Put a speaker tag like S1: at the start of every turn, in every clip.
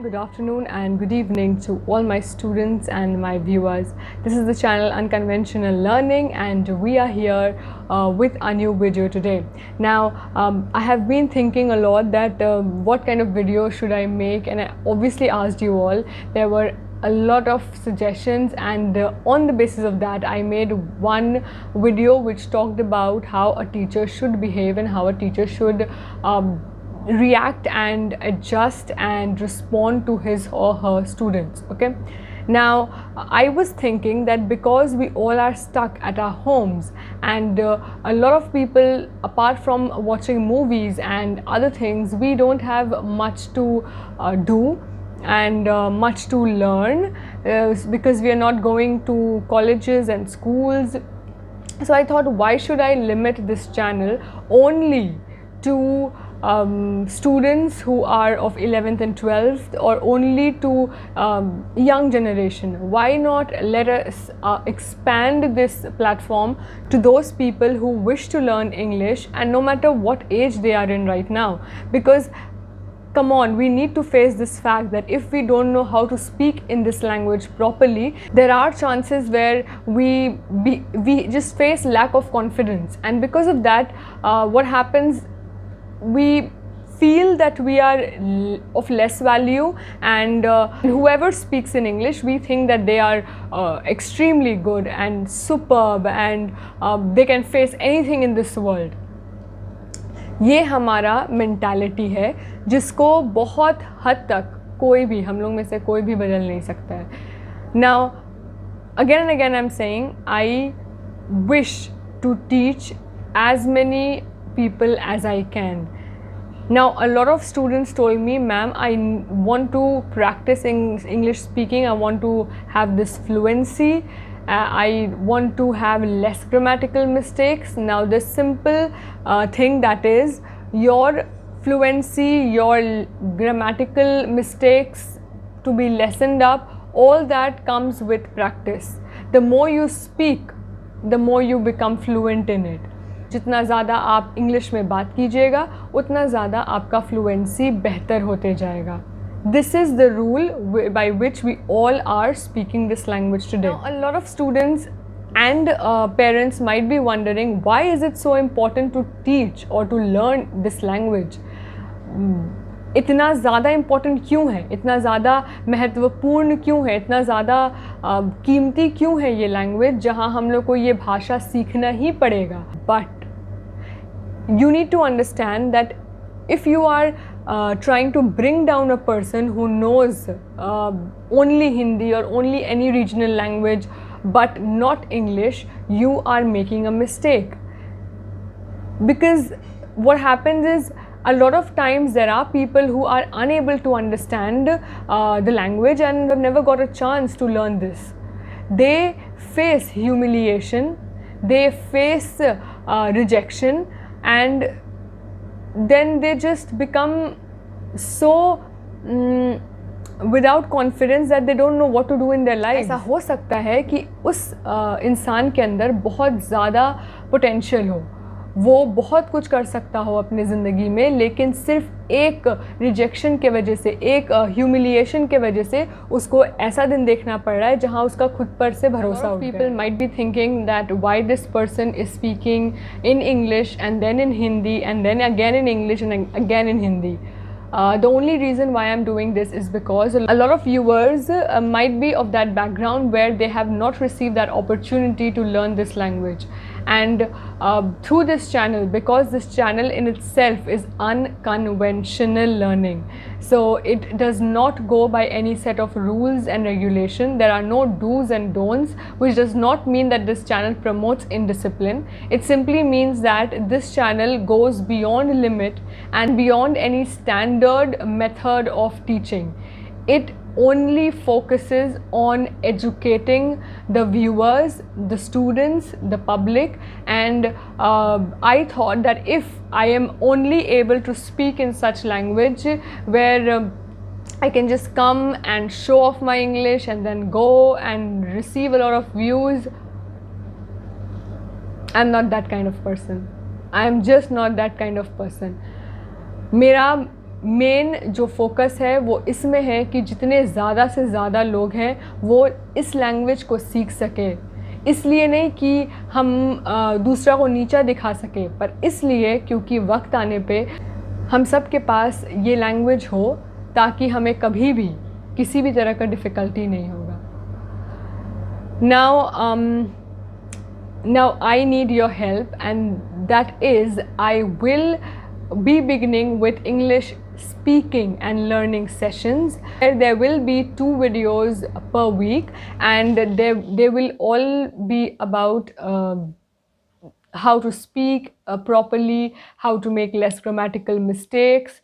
S1: good afternoon and good evening to all my students and my viewers. This is the channel Unconventional Learning and we are here with a new video today. Now I have been thinking a lot that what kind of video should I make, and I obviously asked you all. There were a lot of suggestions, and on the basis of that I made one video which talked about how a teacher should behave and how a teacher should react and adjust and respond to his or her students. Okay, now I was thinking that because we all are stuck at our homes and a lot of people, apart from watching movies and other things, we don't have much to do and much to learn because we are not going to colleges and schools. So I thought, why should I limit this channel only to students who are of 11th and 12th, or only to young generation? Why not let us expand this platform to those people who wish to learn English, and no matter what age they are in right now? Because come on, we need to face this fact that if we don't know how to speak in this language properly, there are chances where we just face lack of confidence, and because of that what happens, we feel that we are of less value, and whoever speaks in English, we think that they are extremely good and superb and they can face anything in this world. ये हमारा mentality है जिसको बहुत हद तक कोई भी, हम लोग में से कोई भी बदल नहीं सकता है. Now again and again I'm saying, I wish to teach as many people as I can. Now a lot of students told me, ma'am, I want to practice English speaking, I want to have this fluency, I want to have less grammatical mistakes. Now the simple thing that is, your fluency, your grammatical mistakes to be lessened up, all that comes with practice. The more you speak, the more you become fluent in it. जितना ज़्यादा आप English में बात कीजिएगा, उतना ज़्यादा आपका fluency बेहतर होते जाएगा. This is the rule by which we all are speaking this language today. Now, a lot of students and parents might be wondering, why is it so important to teach or to learn this language? इतना ज़्यादा important क्यों है, इतना ज़्यादा महत्वपूर्ण क्यों है, इतना ज़्यादा कीमती क्यों है ये लैंग्वेज, जहाँ हम लोग को ये भाषा सीखना ही पड़ेगा? But you need to understand that if you are trying to bring down a person who knows only Hindi or only any regional language but not English, you are making a mistake. Because what happens is, a lot of times there are people who are unable to understand the language and have never got a chance to learn this. They face humiliation, they face rejection, and then they just become so without confidence that they don't know what to do in their life. ऐसा हो सकता है कि उस इंसान के अंदर बहुत ज़्यादा पोटेंशियल हो, वो बहुत कुछ कर सकता हो अपनी ज़िंदगी में, लेकिन सिर्फ एक रिजेक्शन के वजह से, एक ह्यूमिलिएशन के वजह से उसको ऐसा दिन देखना पड़ रहा है जहाँ उसका खुद पर से भरोसा उठ गया. People might be thinking that why this person is speaking in English and then in Hindi and then again in English and again in Hindi. The only reason why I'm doing this is because a lot of viewers might be of that background where they have not received that opportunity to learn this language. And through this channel, because this channel in itself is unconventional learning, so it does not go by any set of rules and regulation. There are no do's and don'ts, which does not mean that this channel promotes indiscipline. It simply means that this channel goes beyond limit and beyond any standard method of teaching. It only focuses on educating the viewers, the students, the public, and I thought that if I am only able to speak in such language where I can just come and show off my English and then go and receive a lot of views, I'm not that kind of person. I am just not that kind of person. मेरा main जो focus है वो इसमें है कि जितने ज़्यादा से ज़्यादा लोग हैं वो इस लैंग्वेज को सीख सके। इसलिए नहीं कि हम दूसरा को नीचा दिखा सके, पर इसलिए क्योंकि वक्त आने पे हम सब के पास ये लैंग्वेज हो ताकि हमें कभी भी किसी भी तरह का डिफ़िकल्टी नहीं होगा। Now I need your help, and that is I will be beginning with English speaking and learning sessions. There will be 2 videos per week, and they will all be about how to speak properly, how to make less grammatical mistakes.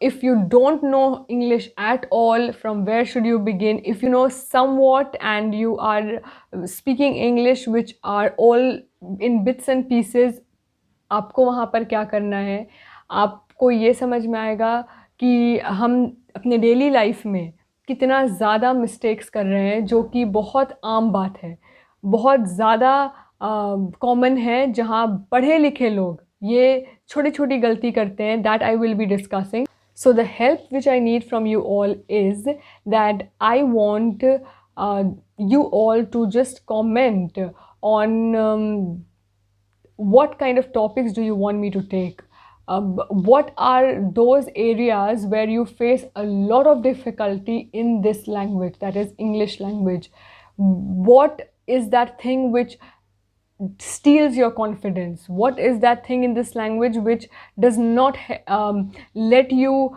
S1: If you don't know English at all, from where should you begin? If you know somewhat and you are speaking English which are all in bits and pieces, आपको वहाँ पर क्या करना है? आपको ये समझ में आएगा कि हम अपने डेली लाइफ में कितना ज़्यादा मिस्टेक्स कर रहे हैं, जो कि बहुत आम बात है, बहुत ज़्यादा कॉमन है, जहाँ पढ़े लिखे लोग ये छोटी छोटी गलती करते हैं. That I will be discussing. So the help which I need from you all is that I want you all to just comment on what kind of topics do you want me to take. What are those areas where you face a lot of difficulty in this language, that is English language? What is that thing which steals your confidence? What is that thing in this language which does not let you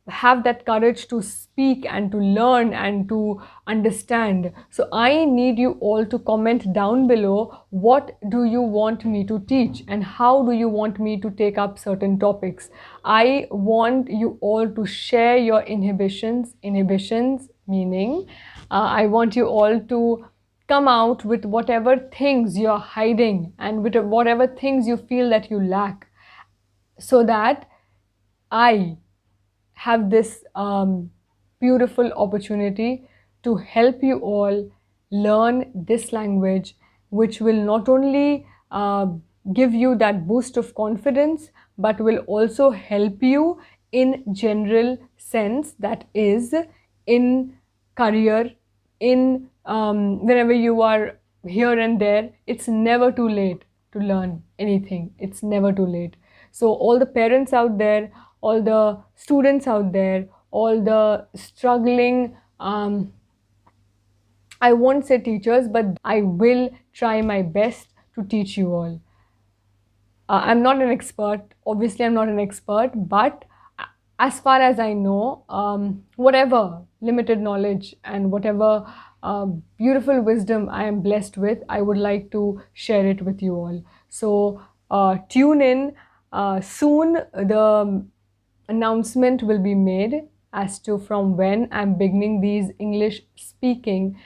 S1: have that courage to speak and to learn and to understand? So I need you all to comment down below, what do you want me to teach and how do you want me to take up certain topics. I want you all to share your inhibitions meaning I want you all to come out with whatever things you're hiding and with whatever things you feel that you lack, so that I have this beautiful opportunity to help you all learn this language, which will not only give you that boost of confidence, but will also help you in general sense, that is in career, in whenever you are here and there. It's never too late to learn anything. It's never too late. So all the parents out there, all the students out there, all the struggling, I won't say teachers, but I will try my best to teach you all. I'm not an expert, obviously I'm not an expert, but as far as I know, whatever limited knowledge and whatever beautiful wisdom I am blessed with, I would like to share it with you all. So tune in. Soon the announcement will be made as to from when I'm beginning these English speaking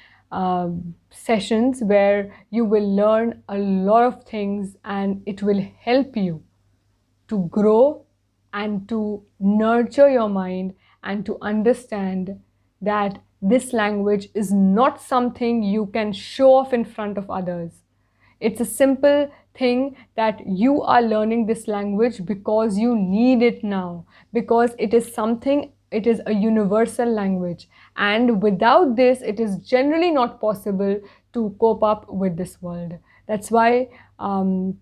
S1: sessions, where you will learn a lot of things and it will help you to grow and to nurture your mind and to understand that this language is not something you can show off in front of others. It's a simple thing that you are learning this language because you need it now, because it is something, it is a universal language, and without this it is generally not possible to cope up with this world. That's why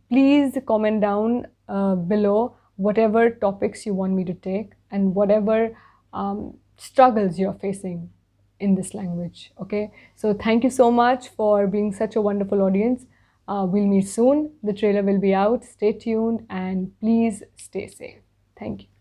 S1: please comment down below whatever topics you want me to take and whatever struggles you're facing in this language. Okay, so thank you so much for being such a wonderful audience. We'll meet soon. The trailer will be out. Stay tuned and please stay safe. Thank you.